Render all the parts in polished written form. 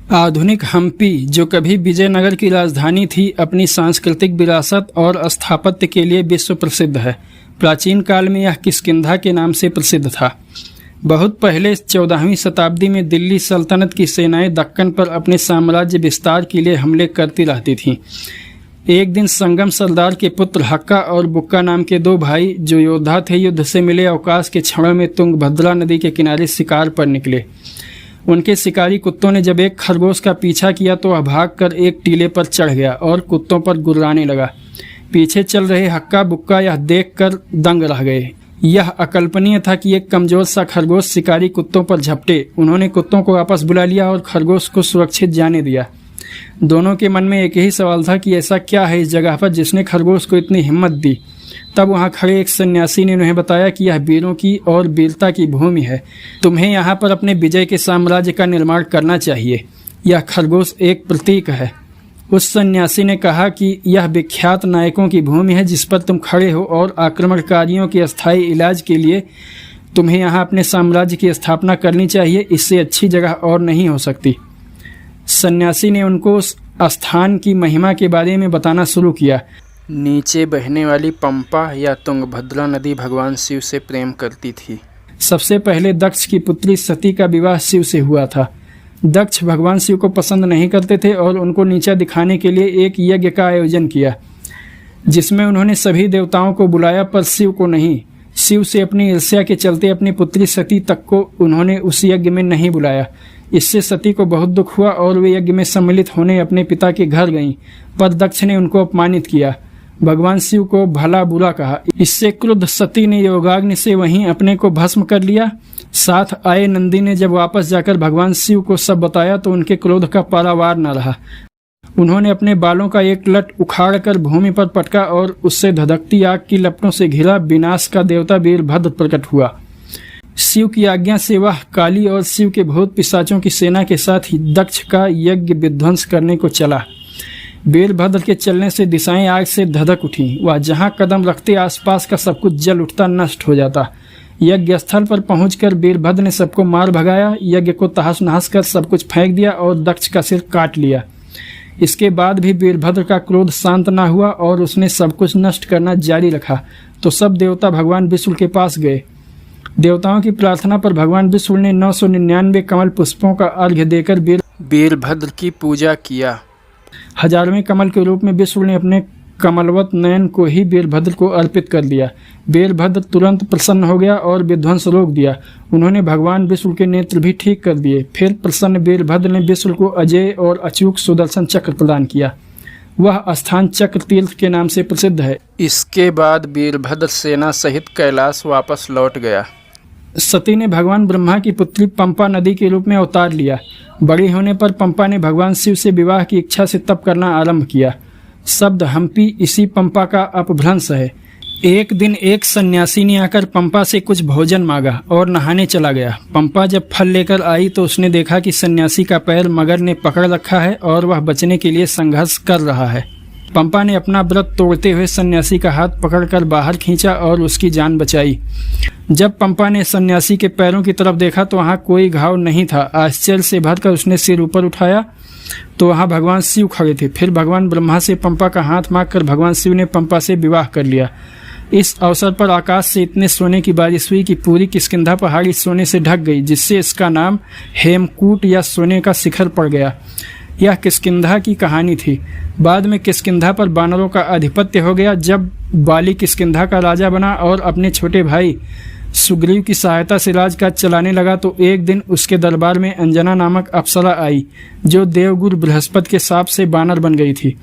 आधुनिक हम्पी, जो कभी विजयनगर की राजधानी थी, अपनी सांस्कृतिक विरासत और स्थापत्य के लिए विश्व प्रसिद्ध है। प्राचीन काल में यह किष्किंधा के नाम से प्रसिद्ध था। बहुत पहले 14वीं शताब्दी में दिल्ली सल्तनत की सेनाएं दक्कन पर अपने साम्राज्य विस्तार के लिए हमले करती रहती थीं। एक दिन संगम सरदार के पुत्र हक्का और बुक्का नाम के दो भाई, जो योद्धा थे, युद्ध से मिले अवकाश के क्षणों में तुंगभद्रा नदी के किनारे शिकार पर निकले। उनके शिकारी कुत्तों ने जब एक खरगोश का पीछा किया तो वह भागकर एक टीले पर चढ़ गया और कुत्तों पर गुर्राने लगा। पीछे चल रहे हक्का बुक्का यह देखकर दंग रह गए। यह अकल्पनीय था कि एक कमजोर सा खरगोश शिकारी कुत्तों पर झपटे। उन्होंने कुत्तों को वापस बुला लिया और खरगोश को सुरक्षित जाने दिया। दोनों के मन में एक ही सवाल था कि ऐसा क्या है इस जगह पर जिसने खरगोश को इतनी हिम्मत दी। तब वहां खड़े एक सन्यासी ने उन्हें बताया कि यह वीरों की और वीरता की भूमि है। तुम्हें यहाँ पर अपने विजय के साम्राज्य का निर्माण करना चाहिए। यह खरगोश एक प्रतीक है। उस सन्यासी ने कहा कि यह विख्यात नायकों की भूमि है जिस पर तुम खड़े हो, और आक्रमणकारियों के अस्थायी इलाज के लिए तुम्हें यहाँ अपने साम्राज्य की स्थापना करनी चाहिए। इससे अच्छी जगह और नहीं हो सकती। सन्यासी ने उनको उस स्थान की महिमा के बारे में बताना शुरू किया। नीचे बहने वाली पंपा या तुंगभद्रा नदी भगवान शिव से प्रेम करती थी। सबसे पहले दक्ष की पुत्री सती का विवाह शिव से हुआ था। दक्ष भगवान शिव को पसंद नहीं करते थे और उनको नीचा दिखाने के लिए एक यज्ञ का आयोजन किया, जिसमें उन्होंने सभी देवताओं को बुलाया पर शिव को नहीं। शिव से अपनी ईर्ष्या के चलते अपनी पुत्री सती तक को उन्होंने उस यज्ञ में नहीं बुलाया। इससे सती को बहुत दुख हुआ और वे यज्ञ में सम्मिलित होने अपने पिता के घर गईं, पर दक्ष ने उनको अपमानित किया। भगवान शिव को भला बुरा कहा। इससे क्रुद्ध सती ने योगाग्नि से वहीं अपने को भस्म कर लिया। साथ आए नंदी ने जब वापस जाकर भगवान शिव को सब बताया तो उनके क्रोध का पारावार न रहा। उन्होंने अपने बालों का एक लट उखाड़कर भूमि पर पटका और उससे धधकती आग की लपटों से घिरा विनाश का देवता वीरभद्र प्रकट हुआ। शिव की आज्ञा से वह काली और शिव के भूत पिशाचों की सेना के साथ ही दक्ष का यज्ञ विध्वंस करने को चला। वीरभद्र के चलने से दिशाएं आग से धधक उठी। वह जहां कदम रखते आसपास का सब कुछ जल उठता, नष्ट हो जाता। यज्ञ स्थल पर पहुंचकर वीरभद्र ने सबको मार भगाया, यज्ञ को तहस नहस कर सब कुछ फेंक दिया और दक्ष का सिर काट लिया। इसके बाद भी वीरभद्र का क्रोध शांत न हुआ और उसने सब कुछ नष्ट करना जारी रखा। तो सब देवता भगवान विष्णु के पास गए। देवताओं की प्रार्थना पर भगवान विष्णु ने 999 कमल पुष्पों का अर्घ्य देकर वीरभद्र की पूजा किया। 1000वें कमल के रूप में विष्णु ने अपने कमलवत नयन को ही वीरभद्र को अर्पित कर दिया। वीरभद्र तुरंत प्रसन्न हो गया और विध्वंस रोक दिया। उन्होंने भगवान विष्णु के नेत्र भी ठीक कर दिए। फिर प्रसन्न वीरभद्र ने विष्णु को अजय और अचूक सुदर्शन चक्र प्रदान किया। वह स्थान चक्र तीर्थ के नाम से प्रसिद्ध है। इसके बाद वीरभद्र सेना सहित कैलाश वापस लौट गया। सती ने भगवान ब्रह्मा की पुत्री पंपा नदी के रूप में अवतार लिया। बड़ी होने पर पंपा ने भगवान शिव से विवाह की इच्छा से तप करना आरंभ किया। शब्द हम्पी इसी पंपा का अपभ्रंश है। एक दिन एक सन्यासी ने आकर पंपा से कुछ भोजन मांगा और नहाने चला गया। पंपा जब फल लेकर आई तो उसने देखा कि सन्यासी का पैर मगर ने पकड़ रखा है और वह बचने के लिए संघर्ष कर रहा है। पंपा ने अपना व्रत तोड़ते हुए सन्यासी का हाथ पकड़कर बाहर खींचा और उसकी जान बचाई। जब पंपा ने सन्यासी के पैरों की तरफ देखा तो वहाँ कोई घाव नहीं था। आश्चर्य से भरकर उसने सिर ऊपर उठाया तो वहाँ भगवान शिव खड़े थे। फिर भगवान ब्रह्मा से पंपा का हाथ मांगकर भगवान शिव ने पंपा से विवाह कर लिया। इस अवसर पर आकाश से इतने सोने की बारिश हुई कि पूरी किष्किंधा पहाड़ी सोने से ढक गई, जिससे इसका नाम हेमकूट या सोने का शिखर पड़ गया। यह किष्किंधा की कहानी थी। बाद में किष्किंधा पर वानरों का आधिपत्य हो गया। जब बाली किष्किंधा का राजा बना और अपने छोटे भाई सुग्रीव की सहायता से राजकाज चलाने लगा तो एक दिन उसके दरबार में अंजना नामक अप्सरा आई, जो देवगुरु बृहस्पति के शाप से बानर बन गई थी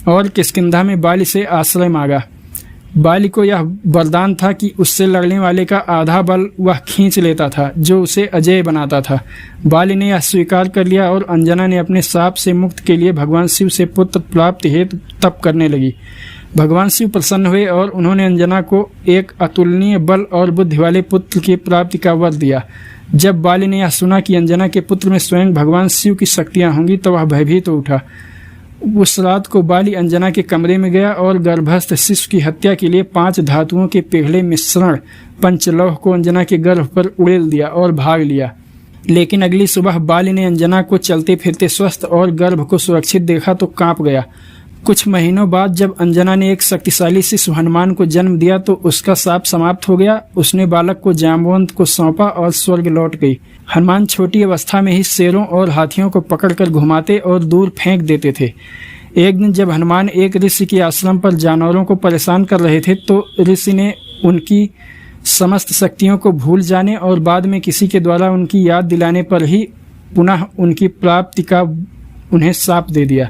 और किष्किंधा में बाली से आश्रय मांगा। बाली को यह वरदान था कि उससे लड़ने वाले का आधा बल वह खींच लेता था, जो उसे अजेय बनाता था। बाली ने यह स्वीकार कर लिया और अंजना ने अपने शाप से मुक्त के लिए भगवान शिव से पुत्र प्राप्ति हेतु तप करने लगी। भगवान शिव प्रसन्न हुए और उन्होंने अंजना को एक अतुलनीय बल और बुद्धि वाले पुत्र की प्राप्ति का वर दिया। जब बाली ने यह सुना कि अंजना के पुत्र में स्वयं भगवान शिव की शक्तियां होंगी तो वह भयभीत हो उठा। उस रात को बाली अंजना के कमरे में गया और गर्भस्थ शिशु की हत्या के लिए 5 धातुओं के पिघले मिश्रण पंचलौह को अंजना के गर्भ पर उड़ेल दिया और भाग लिया। लेकिन अगली सुबह बाली ने अंजना को चलते फिरते स्वस्थ और गर्भ को सुरक्षित देखा तो कांप गया। कुछ महीनों बाद जब अंजना ने एक शक्तिशाली शिशु हनुमान को जन्म दिया तो उसका शाप समाप्त हो गया। उसने बालक को जाम्बवंत को सौंपा और स्वर्ग लौट गई। हनुमान छोटी अवस्था में ही शेरों और हाथियों को पकड़कर घुमाते और दूर फेंक देते थे। एक दिन जब हनुमान एक ऋषि के आश्रम पर जानवरों को परेशान कर रहे थे तो ऋषि ने उनकी समस्त शक्तियों को भूल जाने और बाद में किसी के द्वारा उनकी याद दिलाने पर ही पुनः उनकी प्राप्ति का उन्हें शाप दे दिया।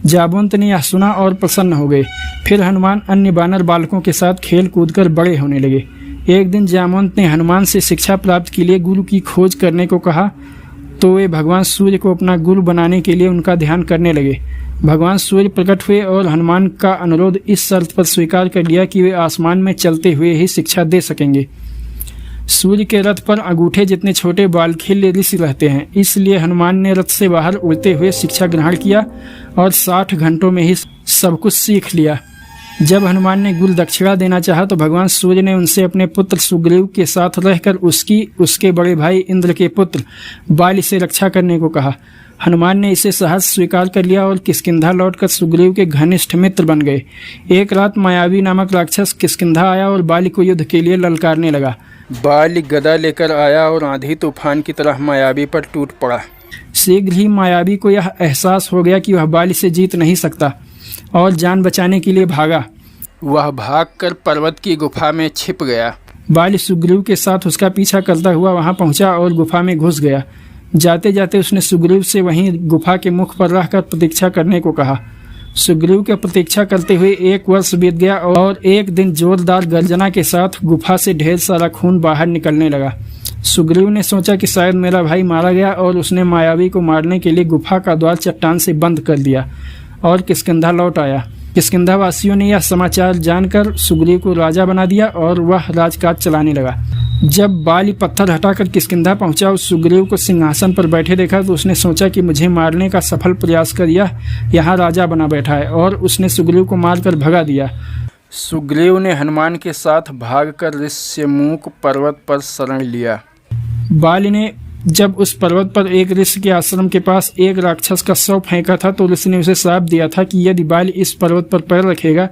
जाम्बवंत ने यह सुना और प्रसन्न हो गए। फिर हनुमान अन्य बानर बालकों के साथ खेल कूद कर बड़े होने लगे। एक दिन जाम्बवंत ने हनुमान से शिक्षा प्राप्त के लिए गुरु की खोज करने को कहा तो वे भगवान सूर्य को अपना गुरु बनाने के लिए उनका ध्यान करने लगे। भगवान सूर्य प्रकट हुए और हनुमान का अनुरोध इस शर्त पर स्वीकार कर लिया कि वे आसमान में चलते हुए ही शिक्षा दे सकेंगे। सूर्य के रथ पर अंगूठे जितने छोटे बालखिल्य ऋषि रहते हैं, इसलिए हनुमान ने रथ से बाहर उड़ते हुए शिक्षा ग्रहण किया और 60 घंटों में ही सब कुछ सीख लिया। जब हनुमान ने गुरु दक्षिणा देना चाहा तो भगवान सूर्य ने उनसे अपने पुत्र सुग्रीव के साथ रहकर उसके बड़े भाई इंद्र के पुत्र बाली से रक्षा करने को कहा। हनुमान ने इसे सहर्ष स्वीकार कर लिया और किष्किंधा लौटकर सुग्रीव के घनिष्ठ मित्र बन गए। एक रात मायावी नामक राक्षस किष्किंधा आया और बाली को युद्ध के लिए ललकारने लगा। बाली गदा लेकर आया और आंधी तूफान की तरह मायावी पर टूट पड़ा। शीघ्र ही मायावी को यह एहसास हो गया कि वह बाली से जीत नहीं सकता और जान बचाने के लिए भागा। वह भागकर पर्वत की गुफा में छिप गया। बाली सुग्रीव के साथ उसका पीछा करता हुआ वहां पहुंचा और गुफा में घुस गया। जाते जाते उसने सुग्रीव से वहीं गुफा के मुख पर रहकर प्रतीक्षा करने को कहा। सुग्रीव की प्रतीक्षा करते हुए 1 वर्ष बीत गया और एक दिन जोरदार गर्जना के साथ गुफा से ढेर सारा खून बाहर निकलने लगा। सुग्रीव ने सोचा कि शायद मेरा भाई मारा गया और उसने मायावी को मारने के लिए गुफा का द्वार चट्टान से बंद कर दिया और किष्किंधा लौट आया। किष्किंधा वासियों ने यह समाचार जानकर सुग्रीव को राजा बना दिया और वह राजकाज चलाने लगा। जब बाली पत्थर हटाकर किष्किंधा पहुंचा, उस सुग्रीव को सिंहासन पर बैठे देखा तो उसने सोचा कि मुझे मारने का सफल प्रयास कर यह यहाँ राजा बना बैठा है, और उसने सुग्रीव को मारकर भगा दिया। सुग्रीव ने हनुमान के साथ भागकर ऋष्यमूक पर्वत पर शरण लिया। बाली ने जब उस पर्वत पर एक ऋषि के आश्रम के पास एक राक्षस का शव फेंका था तो ऋषि ने उसे श्राप दिया था कि यदि बाली इस पर्वत पर पैर रखेगा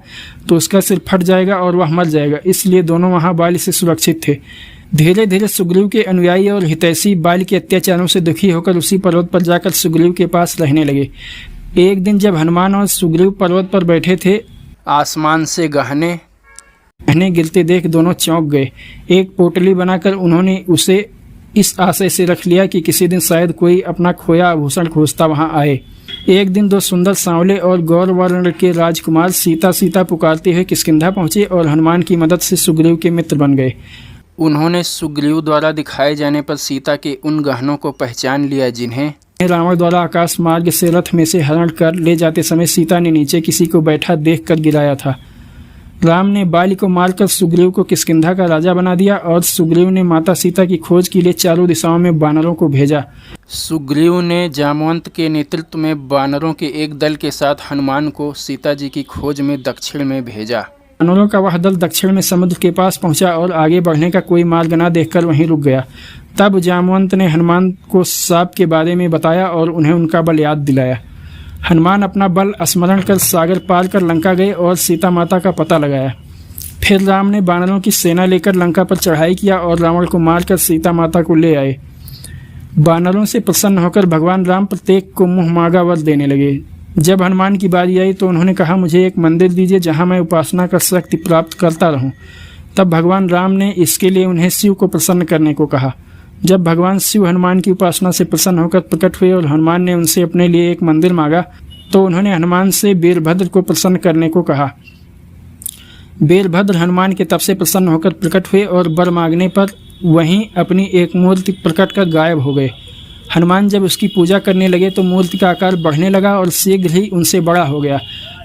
तो उसका सिर फट जाएगा और वह मर जाएगा। इसलिए दोनों वहां बाली से सुरक्षित थे। धीरे धीरे सुग्रीव के अनुयायी और हितैषी बाली के अत्याचारों से दुखी होकर उसी पर्वत पर जाकर सुग्रीव के पास रहने लगे। एक दिन जब हनुमान और सुग्रीव पर्वत पर बैठे थे, आसमान से गहने गिरते देख दोनों चौंक गए। एक पोटली बनाकर उन्होंने उसे इस आशय से रख लिया कि किसी दिन शायद कोई अपना खोया आभूषण खोजता वहां आए। एक दिन 2 सुंदर सांवले और गौर वर्ण के राजकुमार सीता सीता पुकारते हुए किष्किंधा पहुंचे और हनुमान की मदद से सुग्रीव के मित्र बन गए। उन्होंने सुग्रीव द्वारा दिखाए जाने पर सीता के उन गहनों को पहचान लिया जिन्हें रावण द्वारा आकाश मार्ग से रथ में से हरण कर ले जाते समय सीता ने नीचे किसी को बैठा देखकर गिराया था। राम ने बाली को मारकर सुग्रीव को किष्किंधा का राजा बना दिया और सुग्रीव ने माता सीता की खोज के लिए चारों दिशाओं में बानरों को भेजा। सुग्रीव ने जाम्बवंत के नेतृत्व में बानरों के एक दल के साथ हनुमान को सीता जी की खोज में दक्षिण में भेजा। बानरों का वह दल दक्षिण में समुद्र के पास पहुंचा और आगे बढ़ने का कोई मार्ग न देखकर वहीं रुक गया। तब जाम्बवंत ने हनुमान को शाप के बारे में बताया और उन्हें उनका बल याद दिलाया। हनुमान अपना बल स्मरण कर सागर पार कर लंका गए और सीता माता का पता लगाया। फिर राम ने बानरों की सेना लेकर लंका पर चढ़ाई किया और रावण को मारकर सीता माता को ले आए। बानरों से प्रसन्न होकर भगवान राम प्रत्येक को मुँह मांगा वर देने लगे। जब हनुमान की बारी आई तो उन्होंने कहा, मुझे एक मंदिर दीजिए जहाँ मैं उपासना कर शक्ति प्राप्त करता रहूँ। तब भगवान राम ने इसके लिए उन्हें शिव को प्रसन्न करने को कहा। जब भगवान शिव हनुमान की उपासना से प्रसन्न होकर प्रकट हुए और हनुमान ने उनसे अपने लिए एक मंदिर मांगा तो उन्होंने हनुमान से वीरभद्र को प्रसन्न करने को कहा। वीरभद्र हनुमान के तप से प्रसन्न होकर प्रकट हुए और वर मांगने पर वहीं अपनी एक मूर्ति प्रकट कर गायब हो गए। हनुमान जब उसकी पूजा करने लगे तो मूर्ति का आकार बढ़ने लगा और शीघ्र ही उनसे बड़ा हो गया।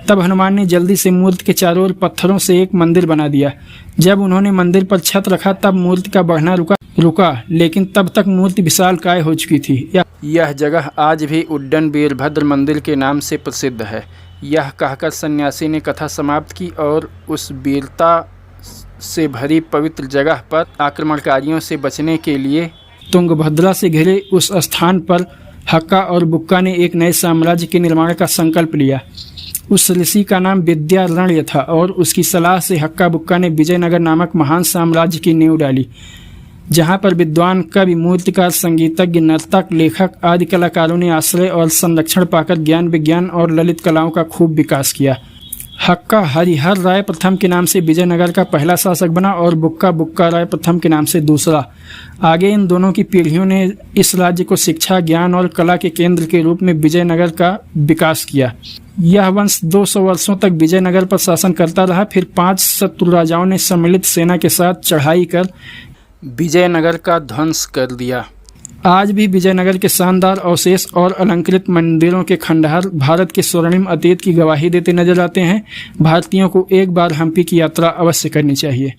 तब हनुमान ने जल्दी से मूर्ति के चारों ओर पत्थरों से एक मंदिर बना दिया। जब उन्होंने मंदिर पर छत रखा तब मूर्ति का बढ़ना रुका, लेकिन तब तक मूर्ति विशालकाय हो चुकी थी। यह जगह आज भी उड्डन वीरभद्र मंदिर के नाम से प्रसिद्ध है। यह कहकर सन्यासी ने कथा समाप्त की और उस वीरता से भरी पवित्र जगह पर आक्रमणकारियों से बचने के लिए तुंगभद्रा से घिरे उस स्थान पर हक्का और बुक्का ने एक नए साम्राज्य के निर्माण का संकल्प लिया। उस ऋषि का नाम विद्यारण्य था और उसकी सलाह से हक्का बुक्का ने विजयनगर नामक महान साम्राज्य की नींव डाली, जहां पर विद्वान, कवि, मूर्तिकार, संगीतज्ञ, नर्तक, लेखक आदि कलाकारों ने आश्रय और संरक्षण पाकर ज्ञान, विज्ञान और ललित कलाओं का खूब विकास किया। हक्का हरिहर राय प्रथम के नाम से विजयनगर का पहला शासक बना और बुक्का बुक्का राय प्रथम के नाम से दूसरा। आगे इन दोनों की पीढ़ियों ने इस राज्य को शिक्षा, ज्ञान और कला के केंद्र के रूप में विजयनगर का विकास किया। यह वंश 200 वर्षों तक विजयनगर पर शासन करता रहा। फिर 5 शत्रु राजाओं ने सम्मिलित सेना के साथ चढ़ाई कर विजयनगर का ध्वंस कर दिया। आज भी विजयनगर के शानदार अवशेष और अलंकृत मंदिरों के खंडहर भारत के स्वर्णिम अतीत की गवाही देते नजर आते हैं। भारतीयों को एक बार हम्पी की यात्रा अवश्य करनी चाहिए।